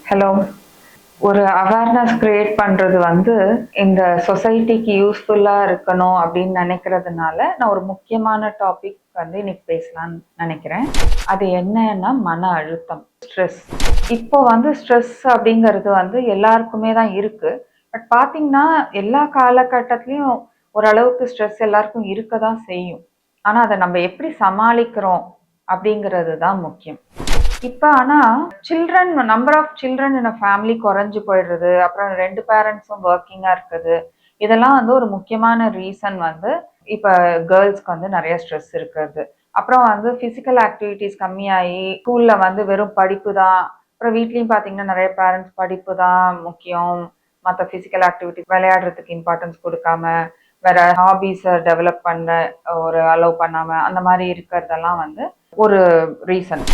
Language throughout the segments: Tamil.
ஹலோ. ஒரு அவேர்னஸ் கிரியேட் பண்றது வந்து இந்த சொசைட்டிக்கு யூஸ்ஃபுல்லா இருக்கணும் அப்படின்னு நினைக்கிறதுனால நான் ஒரு முக்கியமான டாபிக் வந்து இன்னைக்கு பேசலாம்னு நினைக்கிறேன். அது என்னன்னா மன அழுத்தம், ஸ்ட்ரெஸ். இப்போ வந்து ஸ்ட்ரெஸ் அப்படிங்கிறது வந்து எல்லாருக்குமே தான் இருக்கு. பட் பாத்தீங்கன்னா எல்லா காலகட்டத்திலயும் ஓரளவுக்கு ஸ்ட்ரெஸ் எல்லாருக்கும் இருக்க தான் செய்யும். ஆனா அதை நம்ம எப்படி சமாளிக்கிறோம் அப்படிங்கிறது தான் முக்கியம். இப்ப ஆனா number of children in a family குறைஞ்சு போயிடுறது. அப்புறம் 2 பேரண்ட்ஸும் வொர்க்கிங்கா இருக்குது. இதெல்லாம் வந்து ஒரு முக்கியமான ரீசன் வந்து இப்ப கேர்ல்ஸ்க்கு வந்து நெறைய ஸ்ட்ரெஸ் இருக்கிறது. அப்புறம் வந்து பிசிக்கல் ஆக்டிவிட்டீஸ் கம்மியாயி, ஸ்கூல்ல வந்து வெறும் படிப்பு தான். அப்புறம் வீட்லயும் பார்த்தீங்கன்னா நெறைய பேரண்ட்ஸ் படிப்பு தான் முக்கியம். மத்த பிசிக்கல் ஆக்டிவிட்டீஸ் விளையாடுறதுக்கு இம்பார்ட்டன்ஸ் குடுக்காம, வேற ஹாபீஸ டெவலப் பண்ண ஒரு அலோவ் பண்ணாம, அந்த மாரி இருக்கிறதெல்லாம் வந்து ஒரு ரீசன்.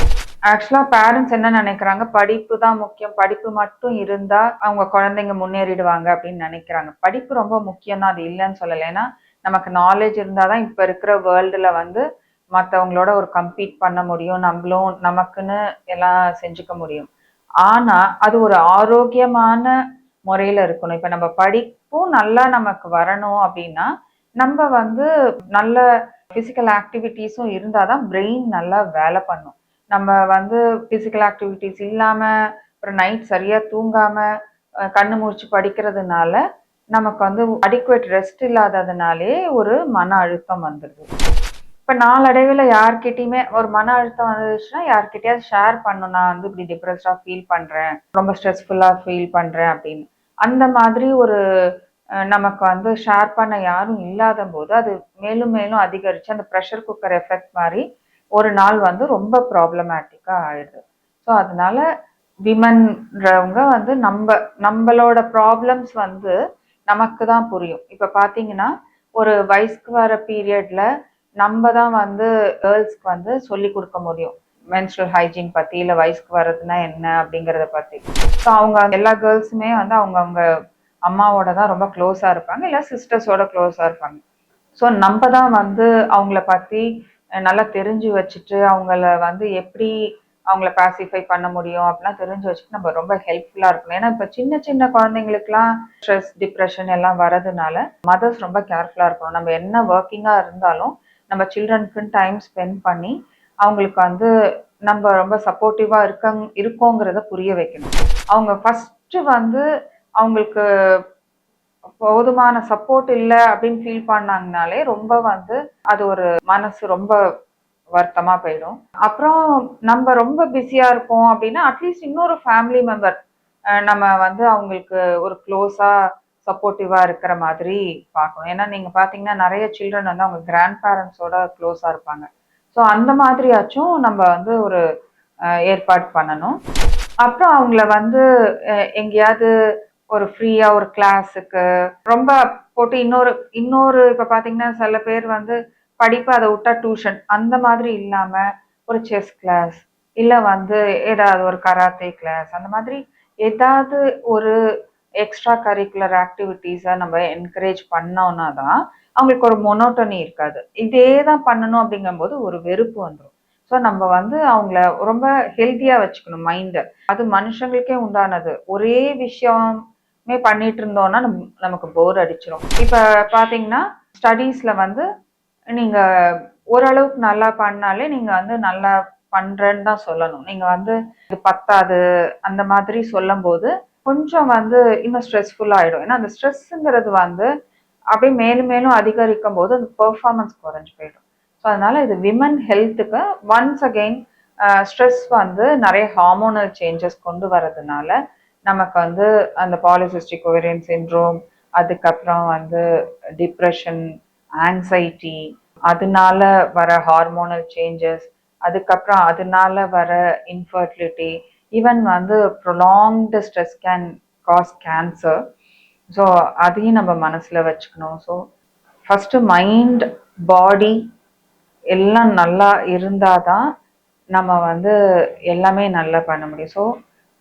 ஆக்சுவலா பேரண்ட்ஸ் என்ன நினைக்கிறாங்க, படிப்பு தான் முக்கியம். படிப்பு மட்டும் இருந்தா அவங்க குழந்தைங்க முன்னேறிடுவாங்க அப்படின்னு நினைக்கிறாங்க. படிப்பு ரொம்ப முக்கியம் தான், அது இல்லைன்னு சொல்லல. ஏன்னா நமக்கு நாலேஜ் இருந்தாதான் இப்ப இருக்கிற வேர்ல்டுல வந்து மத்தவங்களோட ஒரு கம்பீட் பண்ண முடியும். நம்மளும் நமக்குன்னு எல்லாம் செஞ்சுக்க முடியும். ஆனா அது ஒரு ஆரோக்கியமான முறையில இருக்கணும். இப்ப நம்ம படிப்பும் நல்லா நமக்கு வரணும் அப்படின்னா நம்ம வந்து நல்ல பிசிக்கல் ஆக்டிவிட்டீஸும் இருந்தாதான் பிரெயின் நல்லா வேலை பண்ணும். நம்ம வந்து பிசிக்கல் ஆக்டிவிட்டீஸ் இல்லாம, அப்புறம் நைட் சரியா தூங்காம, கண்ணு முழிச்சு படிக்கிறதுனால, நமக்கு வந்து அடிக்குவேட் ரெஸ்ட் இல்லாததுனாலே ஒரு மன அழுத்தம் வந்துருது. இப்ப நாளடைவுல யார்கிட்டயுமே ஒரு மன அழுத்தம் வந்துச்சுன்னா, யார்கிட்டயாவது ஷேர் பண்ணணும். நான் வந்து இப்படி டிப்ரெஸ்டா ஃபீல் பண்றேன். ரொம்ப ஸ்ட்ரெஸ்ஃபுல்லா ஃபீல் பண்றேன் அப்படின்னு. அந்த மாதிரி ஒரு நமக்கு வந்து ஷேர் பண்ண யாரும் இல்லாதபோது, அது மேலும் மேலும் அதிகரிச்சு அந்த பிரஷர் குக்கர் எஃபெக்ட் மாரி ஒரு நாள் வந்து ரொம்ப ப்ராப்ளமேட்டிக்கா ஆயிடுது. ஸோ அதனால விமன்றவங்க வந்து நம்பளோட ப்ராப்ளம்ஸ் வந்து நமக்கு தான் புரியும். இப்ப பார்த்தீங்கன்னா, ஒரு வயசுக்கு வர பீரியட்ல நம்ம தான் வந்து கேர்ல்ஸ்க்கு வந்து சொல்லிக் குடுக்க முடியும். மென்ஸ்ட்ரல் ஹைஜீன் பத்தி, இல்ல வயசுக்கு வர்றதுன்னா என்ன அப்படிங்கிறத பத்தி. ஸோ அவங்க எல்லா கேர்ல்ஸுமே வந்து அவங்கவங்க அம்மாவோட தான் ரொம்ப க்ளோஸா இருப்பாங்க. இல்ல சிஸ்டர்ஸோட க்ளோஸா இருப்பாங்க. ஸோ நம்ம தான் வந்து அவங்கள பத்தி நல்லா தெரிஞ்சு வச்சுட்டு, அவங்கள வந்து எப்படி அவங்கள பாசிஃபை பண்ண முடியும் அப்படிலாம் தெரிஞ்சு வச்சுட்டு நம்ம ரொம்ப ஹெல்ப்ஃபுல்லா இருக்கணும். ஏன்னா இப்ப சின்ன சின்ன குழந்தைங்களுக்குலாம் ஸ்ட்ரெஸ், டிப்ரெஷன் எல்லாம் வரதுனால மதர்ஸ் ரொம்ப கேர்ஃபுல்லா இருக்கணும். நம்ம என்ன ஒர்க்கிங்கா இருந்தாலும் நம்ம சில்ட்ரனுக்குன்னு டைம் ஸ்பெண்ட் பண்ணி அவங்களுக்கு வந்து நம்ம ரொம்ப சப்போர்ட்டிவா இருக்கோங்கிறத புரிய வைக்கணும். அவங்க ஃபர்ஸ்ட் வந்து அவங்களுக்கு போதுமான சப்போர்ட் இல்ல அப்படின்னு ஃபீல் பண்ணாங்கனாலே ரொம்ப வந்து அது ஒரு மனசு ரொம்ப வருத்தமா போயிடும். அப்புறம் நம்ம ரொம்ப பிஸியா இருக்கோம் அப்படின்னா அட்லீஸ்ட் இன்னொரு ஃபேமிலி மெம்பர் நம்ம வந்து அவங்களுக்கு ஒரு க்ளோஸா சப்போர்ட்டிவா இருக்கிற மாதிரி பார்க்கணும். ஏன்னா நீங்க பாத்தீங்கன்னா நிறைய சில்ட்ரன் வந்து அவங்க கிராண்ட் பேரண்ட்ஸோட க்ளோஸா இருப்பாங்க. ஸோ அந்த மாதிரியாச்சும் நம்ம வந்து ஒரு ஏற்பாடு பண்ணணும். அப்புறம் அவங்கள வந்து எங்கேயாவது ஒரு ஃப்ரீயா ஒரு கிளாஸுக்கு ரொம்ப போட்டு இன்னொரு இன்னொரு இப்ப பாத்தீங்கன்னா சில பேர் வந்து படிப்பு அதை விட்டா டியூஷன் அந்த மாதிரி இல்லாம ஒரு செஸ் கிளாஸ், இல்ல வந்து ஏதாவது ஒரு கராத்தே கிளாஸ், அந்த மாதிரி ஏதாவது ஒரு எக்ஸ்ட்ரா கரிக்குலர் ஆக்டிவிட்டீஸை நம்ம என்கரேஜ் பண்ணோம்னா தான் அவங்களுக்கு ஒரு மொனோட்டனி இருக்காது. இதே தான் பண்ணணும் அப்படிங்கும்போது ஒரு வெறுப்பு வந்துடும். ஸோ நம்ம வந்து அவங்கள ரொம்ப ஹெல்த்தியா வச்சுக்கணும் மைண்ட. அது மனுஷங்களுக்கே உண்டானது. ஒரே விஷயமே பண்ணிட்டு இருந்தோம்னா நமக்கு போர் அடிச்சிடும். இப்ப பாத்தீங்கன்னா ஸ்டடீஸ்ல வந்து நீங்க ஓரளவுக்கு நல்லா பண்ணாலே நீங்க வந்து நல்லா பண்றேன்னு தான் சொல்லணும். நீங்க வந்து இது பத்தாது அந்த மாதிரி சொல்லும்போது கொஞ்சம் வந்து இன்னும் ஸ்ட்ரெஸ்ஃபுல் ஆயிடும். ஏன்னா அந்த ஸ்ட்ரெஸ்ங்கிறது வந்து அப்படியே மேலும் மேலும் அதிகரிக்கும் போது அந்த பெர்ஃபார்மன்ஸ் குறைஞ்சு போயிடும். ஸோ அதனால இது விமன் ஹெல்த்துக்கு ஒன்ஸ் அகெயின் ஸ்ட்ரெஸ் வந்து நிறைய ஹார்மோனல் சேஞ்சஸ் கொண்டு வரதுனால நமக்கு வந்து அந்த பாலிசிஸ்டிக் ஓவேரியன் சிண்ட்ரோம், அதுக்கப்புறம் வந்து டிப்ரெஷன், ஆங்ஸைட்டி, அதனால வர ஹார்மோனல் சேஞ்சஸ், அதுக்கப்புறம் அதனால வர இன்ஃபர்டிலிட்டி, ஈவன் வந்து prolonged stress can cause cancer. So அதையும் நம்ம மனசுல வச்சுக்கணும். ஸோ ஃபர்ஸ்ட் மைண்ட், பாடி எல்லாம் நல்லா இருந்தாதான் நம்ம வந்து எல்லாமே நல்லா பண்ண முடியும். ஸோ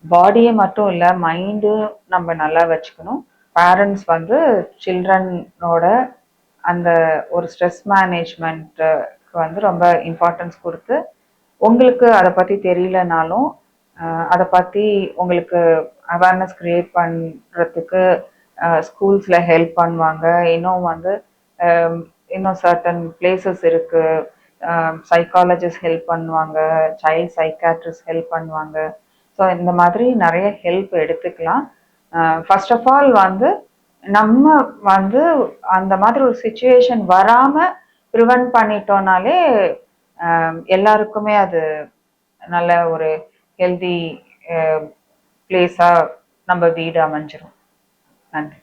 பாடியை மட்டும் இல்லை, மைண்டும் நம்ம நல்லா வச்சுக்கணும். பேரண்ட்ஸ் வந்து சில்ட்ரனோட அந்த ஒரு ஸ்ட்ரெஸ் மேனேஜ்மெண்ட்டுக்கு வந்து ரொம்ப இம்பார்ட்டன்ஸ் கொடுத்து, உங்களுக்கு அதை பற்றி தெரியலனாலும் அதை பற்றி உங்களுக்கு அவேர்னஸ் க்ரியேட் பண்ணுறதுக்கு ஸ்கூல்ஸில் ஹெல்ப் பண்ணுவாங்க. இன்னும் வந்து இன்னும் சர்டன் பிளேசஸ் இருக்குது, சைக்காலஜிஸ்ட் ஹெல்ப் பண்ணுவாங்க, சைல்ட் சைக்காட்ரிஸ்ட் ஹெல்ப் பண்ணுவாங்க. ஸோ இந்த மாதிரி நிறைய ஹெல்ப் எடுத்துக்கலாம். ஃபர்ஸ்ட் ஆஃப் ஆல் வந்து நம்ம வந்து அந்த மாதிரி ஒரு சுச்சுவேஷன் வராமல் ப்ரிவென்ட் பண்ணிட்டோம்னாலே எல்லாருக்குமே அது நல்ல ஒரு ஹெல்தி பிளேஸாக நம்ம வீடு அமைஞ்சிரும். நன்றி.